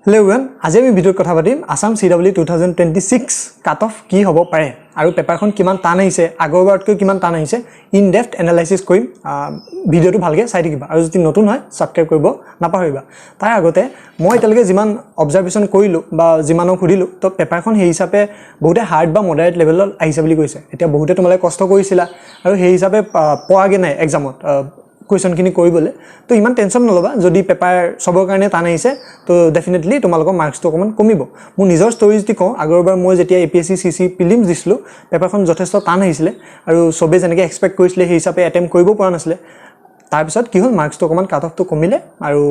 Hello everyone, আজি আমি ভিডিঅ'ত কথা পাতিম আসাম CW 2026 কাট অফ কি হ'ব পাৰে আৰু পেপাৰখন কিমান টান আহিছে আগৰবাৰতকৈ কিমান টান আহিছে ইন ডেপথ এনালাইসিস কৰিম ভিডিঅ'টো ভালকৈ চাই থাকিবা আৰু যদি নতুন হয় সাবস্ক্ৰাইব কৰিব নাপাহৰিবা তাৰ আগতে মই এতিয়ালৈকে যিমান অবজাৰভেশন কৰিলো বা যিমানক সুধিলো তো পেপাৰখন সেই হিচাপে বহুতে হাৰ্ড বা মডাৰেট লেভেলত আহিছে বুলি কৈছে এতিয়া বহুতে তোমালে কষ্ট কৰিছিলা আৰু সেই হিচাপে পোৱাগে নাই এক্সামত question kini koribole to iman tension noloba jodi paper sobor karone tan aise to definitely tomaloko marks to koman komibo mu nijor stories ti ko agorbar moi jetia APSC CC prelims dislu paper khon jothesto tan aisile aru sobe jeneke expect korisile he hisabe attempt koribo pora nasile তাৰ পিছত কি হল marks তো কমান cut off তো কমিলে আৰু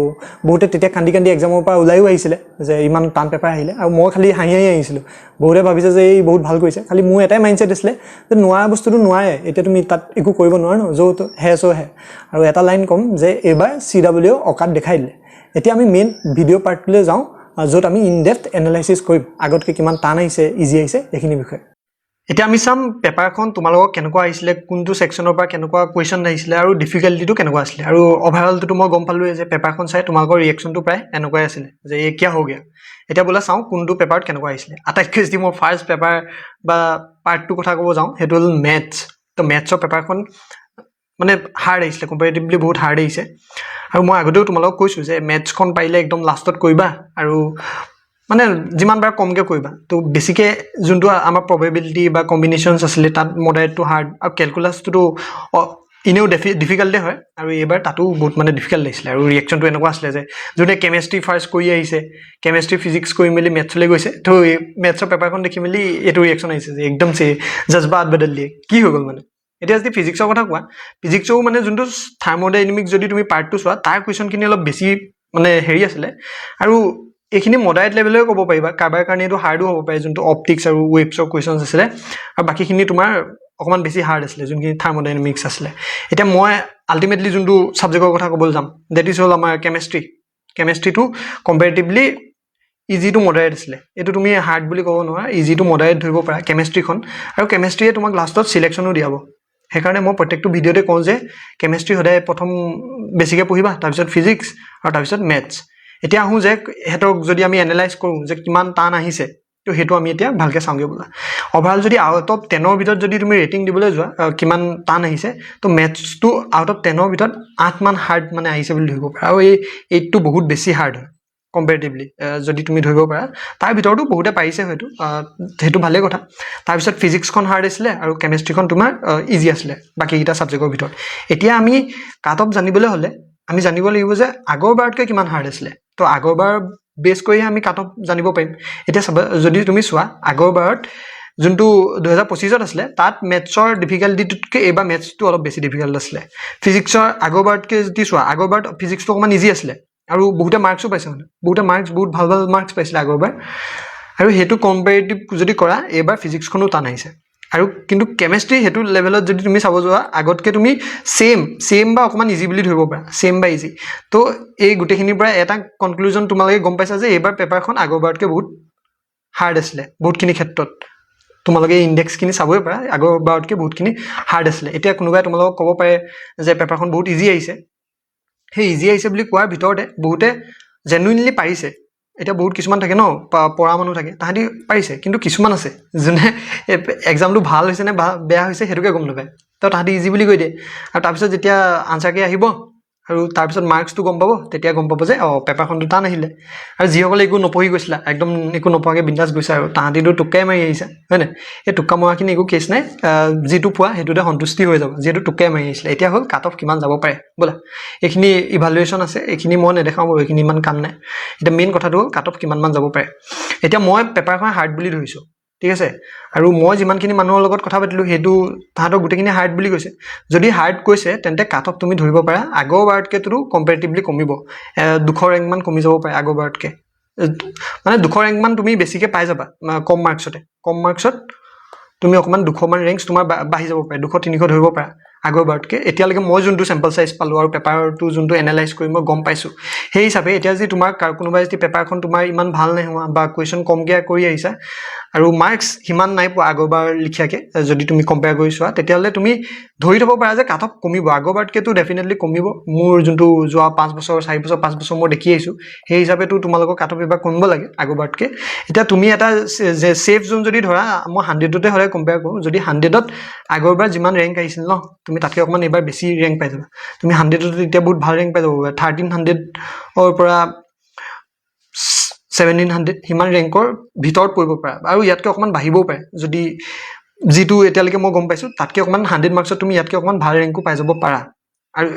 বহুতে তেতিয়া কান্দি কান্দি এক্সামৰ পৰা ওলাইও আহিছিলে যে ইমান টান পেপাৰ আহিলে আৰু মই খালি হাঁহি আহিছিলো বহুতে ভাবিছে যে এই বহুত ভাল কৰিছে খালি মোৰ এটাই মাইন্ডসেট দিছিলে যে নোৱা বস্তুটো নোৱাৰে এতিয়া তুমি তাত একো কৰিব নোৱাৰা ন যো তো হেছো হে আৰু এটা লাইন কম যে এবাৰ CW অকাত দেখাই দিলে এতিয়া আমি মেইন ভিডিও পাৰ্টলৈ যাওঁ যত আমি ইন ডেপথ এনালাইসিস কৰিম আগতকে কিমান টান আহিছে ইজি আহিছে এখিনি বিষয় এতিয়া আমি সাম পেপাৰখন তোমালোকক কেনেকুৱা আহিছিলে কোনটো সেকশনৰ পৰা কেনেকুৱা কোৱেশ্চন আহিছিলে আৰু ডিফিকাল্টিটো কেনেকুৱা আছিল আৰু ওভাৰঅলটো মই গম পালো যে পেপাৰখন চাই তোমালোকৰ ৰিঅ্যাকচনটো প্ৰায় এনেকুৱাই আছিল যে এই কি হৈ গয়া এতিয়া বলা চাও কোনটো পেপাৰত কেনেকুৱা আহিছিলে আটাইতকৈ যদি মই ফাৰ্স্ট পেপাৰ বা পাৰ্ট 2 কথা ক'ব যাওঁ হেটো হ'ল ম্যাথছ তো ম্যাথছৰ পেপাৰখন মানে হাৰ্ড আহিছিলে কম্পাৰেটিভলি বহুত হাৰ্ড আহিছে আৰু মই আগতেও তোমালোকক কৈছো যে ম্যাথছখন পাইলে একদম লাষ্টত কৰিবা আৰু মানে জিমান বাৰ কমকে কইবা তো বেসিকে যোনটো আমাৰ প্ৰবাবিলিটি বা কম্বিনেশনস আছিল তাত মডাৰেট টু হাৰ্ড আৰু ক্যালকুলাস তো ইনেও ডিফিকাল্ট হয় আৰু এবাৰ তাতো বহুত মানে ডিফিকাল্ট লাগিছিল আৰু ৰিঅ্যাকচনটো এনেকুৱা আছিল যে যোনে কেমিষ্ট্ৰি ফাৰ্স্ট কৰি আহিছে কেমিষ্ট্ৰি ফিজিক্স কৰি মেলি ম্যাথছলৈ গৈছে তো ম্যাথছৰ পেপাৰখন দেখি মেলি এটো ৰিঅ্যাকচন আহিছে যে একদম সে জজবাত বদল দিয়ে কি হৈ গল মানে এতিয়া যদি ফিজিক্সৰ কথা কোৱা ফিজিক্সও মানে যোনটো থাৰ্মোডাইনামিক্স যদি তুমি পাৰ্ট 2 চোৱা তাৰ কোৱেশ্চন কিনি অলপ বেছি মানে হেৰি আছিল আৰু এখিনি মডাৰেট লেভেললৈ ক'ব পাৰিবা কাৰবাৰ কাৰণে এটো হাৰ্ডও হ'ব পাৰে যোনটো অপটিক্স আৰু ওয়েভছৰ কোৱেশ্চনস আছিল আৰু বাকিখিনি তোমাৰ অকমান বেছি হাৰ্ড আছিল যোনখিনি থাৰ্মোডাইনামিক্স আছিল এটা মই আলটিমেটলি যোনটো সাবজেক্টৰ কথা ক'বলৈ যাম দ্যাট ইজ হল আমাৰ কেমিষ্ট্ৰিটো কম্পাৰেটিভলি ইজি টু মডাৰেট আছিল এটো তুমি হাৰ্ড বুলি ক'ব নোৱাৰা ইজি টু মডাৰেট ধৰিব পাৰা কেমিষ্ট্ৰিখন আৰু কেমিষ্ট্ৰিয়ে তোমাক লাষ্টত সিলেকশনো দিয়াব হেকাৰণে মই প্ৰত্যেকটো ভিডিওতে কওঁ যে কেমিষ্ট্ৰি সদায় প্ৰথম বেছিকে পঢ়িবা তাৰ পিছত ফিজিক্স আৰু তাৰ পিছত ম্যাথছ এতিয়া আহু যে হেতক যদি আমি এনালাইজ কৰো যে কিমান টান আহিছে তো হেতু আমি এতিয়া ভালকে চাওঁগে বলা ওভাৰঅল যদি আউট অফ 10 ৰ ভিতৰত যদি তুমি ৰেটিং দিবলৈ যোৱা কিমান টান আহিছে তো ম্যাথছ টু আউট অফ 10 ৰ ভিতৰত 8 মান হাৰ্ড মানে আহিছে বুলি ধৰিব পাৰা আৰু এই 8 টো বহুত বেছি হাৰ্ড হয় কম্পাৰেটিভলি যদি তুমি ধৰিব পাৰা তাৰ ভিতৰতো বহুতে পাইছে হয়তো হেতু ভালে কথা তাৰ পিছত ফিজিক্সখন হাৰ্ড আছিল আৰু কেমিষ্ট্ৰিখন তোমাৰ ইজি আছিল বাকি কিটা সাবজেক্টৰ ভিতৰত এতিয়া আমি কাট অফ জানিবলৈ হলে আমি জানিব লাগিব যে আগৰবাৰতকৈ কিমান হাৰ্ড আছিল তো আগৰবাৰ বেস কৰি আমি কাট অফ জানিব পাৰিম এতিয়া যদি তুমি চোৱা আগৰবাৰত যোনটো 2025 ত আছিল তাত ম্যাথছৰ ডিফিকাল্টিটোতকৈ এবা ম্যাথছটো অলপ বেছি ডিফিকাল্ট আছিল ফিজিক্সৰ আগৰবাৰতকৈ যদি চোৱা আগৰবাৰত ফিজিক্সটো অকমান ইজি আছিল আৰু বহুতে মাৰ্কসও পাইছে বহুতে মাৰ্কস বহুত ভাল ভাল মাৰ্কস পাইছিল আগৰবাৰ আৰু হেতু কম্পাৰেটিভ যদি কৰা এবাৰ ফিজিক্সখনো টান আহিছে আৰু কিন্তু কেমিষ্ট্ৰি হেতু লেভেলত যদি তুমি চাব যোৱা আগতকে তুমি সেম বা অকমান ইজি বুলি ধৰিব পাৰা সেম বা ইজি তো এই গুটেখিনিৰ পৰা এটা কনক্লুজন তোমালকে গম পাইছা যে এবাৰ পেপাৰখন আগৰবাৰতকৈ বহুত হাৰ্ড আছিল বহুতখিনি ক্ষেত্ৰত তোমালকে ইনডেক্স কিনি চাবই পাৰা আগৰবাৰতকৈ বহুতখিনি হাৰ্ড আছিল এতিয়া কোনোবাই তোমালক ক'ব পাৰে যে পেপাৰখন বহুত ইজি আহিছে হে ইজি আহিছে বুলি কোৱাৰ ভিতৰতে বহুতে জেনুইনলি পাৰিছে এটা বহুত কিছুমান থাকে ন পঢ়া মানুহ থাকে তাহাঁতি পাৰিছে কিন্তু কিছুমান আছে জনে এক্সামটো ভাল হৈছে নে বেয়া হৈছে হেতুকে গম নাপায় তো তাহাঁতি ইজি বুলি কৈ দিয়ে আৰু তাৰ পিছত যেতিয়া আনসাৰ কে আহিব আৰু তাৰ পিছত মাৰ্কসটো গম পাব তেতিয়া গম পাব যে পেপাৰখনটো টান আহিলে আৰু যিসকলে একো নপঢ়ি গৈছিলা একদম একো নপঢ়াকে বিন্দাস গৈছে আৰু তাহাঁতিটো টুকাই মাৰি আহিছে হয়নে এই টুকা মৰাখিনি একো কেছ নাই যেটো পোৱা হেতুতে সন্তুষ্টি হৈ যাব যেটো টুকাই মাৰি আহিছিল এতিয়া হল কাট অফ কিমান যাব পাৰে বলা এখিনি ইভালুৱেচন আছে এখিনি মই নেদেখাও এখিনি ইমান কাম নাই এটা মেইন কথাটো কাট অফ কিমান মান যাব পাৰে এতিয়া মই পেপাৰখন হাৰ্ড বুলি ধৰিছো ঠিক আছে আৰু মই যিমানখিনি মানুহৰ লগত কথা পাতিলো হেতু তাহাঁতৰ গুটেখিনি হাৰ্ড বুলি কৈছে যদি হাৰ্ড কৈছে তেন্তে কাট অফ তুমি ধৰিব পাৰা আগৰবাৰতকৈ তো কম্পাৰেটিভলি কমিব 200 ৰেংক মান কমি যাব পাৰে আগৰবাৰতকৈ মানে 200 ৰেংক মান তুমি বেছিকে পাই যাবা কম মাৰ্কসত তুমি অকমান 200 মান ৰেংকস তোমাৰ বাঢ়ি যাব পাৰে 200 300 ধৰিব পাৰা আগৰবাৰতকৈ এতিয়ালৈকে মই যোনটো স্যাম্পল সাইজ পালো আৰু পেপাৰটো যোনটো এনালাইজ কৰি মই গম পাইছো সেই হিচাপে এতিয়া যদি তোমাৰ কোনোবাই যদি পেপাৰখন তোমাৰ ইমান ভাল নহয় বা কোৱেশ্চন কমকে কৰি আহিছা আৰু মাৰ্কস হিমান নাই পোৱা আগৰবাৰ লিখিয়াকে যদি তুমি কম্পেয়াৰ কৰি চোৱা তেতিয়াহলে তুমি ধৰি থব পাৰা যে কাট অফ কমিব আগৰবাৰতকেতো ডেফিনেটলি কমিব মোৰ যোনটো যোৱা 5 বছৰ 4 বছৰ 5 বছৰ মই দেখি আহিছো সেই হিচাপেতো তোমালোকৰ কাট অফ এবাৰ কমিব লাগে আগৰবাৰতকে এতিয়া তুমি এটা যে সেফ জোন যদি ধৰা মই 100 তে হলে কম্পেয়াৰ কৰো যদি 100 ত আগৰবাৰ যিমান ৰেংক আহিছিল ন তুমি তাতকে অকমান এবাৰ বেছি ৰেংক পাই যাবা তুমি 100 ত এতিয়া বহুত ভাল ৰেংক পাই যাবা 1300 অৰ পৰা 1700 হিমান ৰেংকৰ ভিতৰত পৰিব পাৰা আৰু ইয়াতকে অকমান বাঢ়িবও পাৰে যদি জিটো এতিয়ালৈকে মই গম পাইছো তাতকে অকমান 100 মাৰ্কছত তুমি ইয়াতকে অকমান ভাল ৰেংকো পাই যাব পাৰা আৰু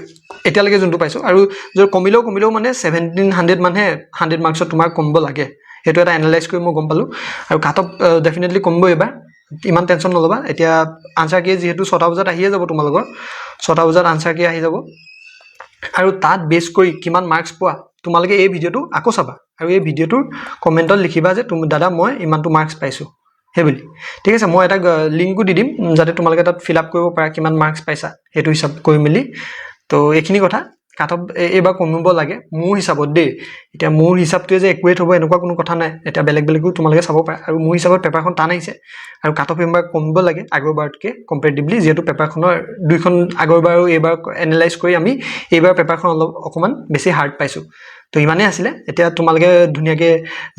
এতিয়ালৈকে যোনটো পাইছো আৰু যদি কমিলেও মানে 1700 মানে 100 মাৰ্কছত তোমাৰ কমব লাগে হেতু এটা এনালাইজ কৰি মই গম পালো আৰু কাট অফ ডেফিনেটলি কমব এবাৰ ইমান টেনচন নলবা এতিয়া আনসাৰ কি যেহেতু 6টা বজাত আহিয়ে যাব তোমালোকৰ 6টা বজাত আনসাৰ কি আহি যাব আৰু তাত বেস কৰি কিমান মাৰ্কস পোৱা তোমালোকে এই ভিডিওটো আকৌ চাবা আৰু এই ভিডিওটোৰ কমেন্টত লিখিবা যে তুমি দাদা মই ইমানটো মাৰ্কস পাইছো হেবলি ঠিক আছে মই এটা লিংকও দি দিম যাতে তোমালোকে তাত ফিল আপ কৰিব পাৰা কিমান মাৰ্কস পাইছা হেতু হিসাব কৰি মিলি তো এইখিনি কথা কাট অফ এবাৰ কমিব লাগে মোৰ হিসাবত দেই এটা মোৰ হিসাবটোৱে যে একুৰেট হ'ব এনেকুৱা কোনো কথা নাই এটা বেলেগও তোমালোকে চাব পাৰা আৰু মোৰ হিসাবত পেপাৰখন টান আহিছে আৰু কাট অফ এবাৰ কমিব লাগে আগৰবাৰতকে কম্পেৰেটিভলি যেহেতু পেপাৰখনৰ দুইখন আগৰবাৰ আৰু এবাৰ এনালাইজ কৰি আমি এবাৰ পেপাৰখন অকমান বেছি হাৰ্ড পাইছো তো ইমানে আছিলে এতিয়া তোমালোকে ধুনিয়াকে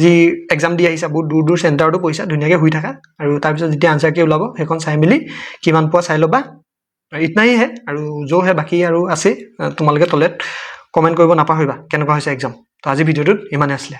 যি এক্সাম দি আহিছা বহুত দূৰ দূৰ সেন্টাৰটো পইছা ধুনিয়াকে হৈ থাকা আৰু তাৰ পিছত যেতিয়া আনসাৰ কি ওলাব হেখন চাই মিলি কিমান পোৱা চাই লবা इतना ही है और जो है बाकी और আছে তোমালোকে তলত কমেন্ট কৰিব নাপাহৰিবা কেনেকুৱা হৈছে এক্সাম তো আজি ভিডিওটো ইমানে আছিল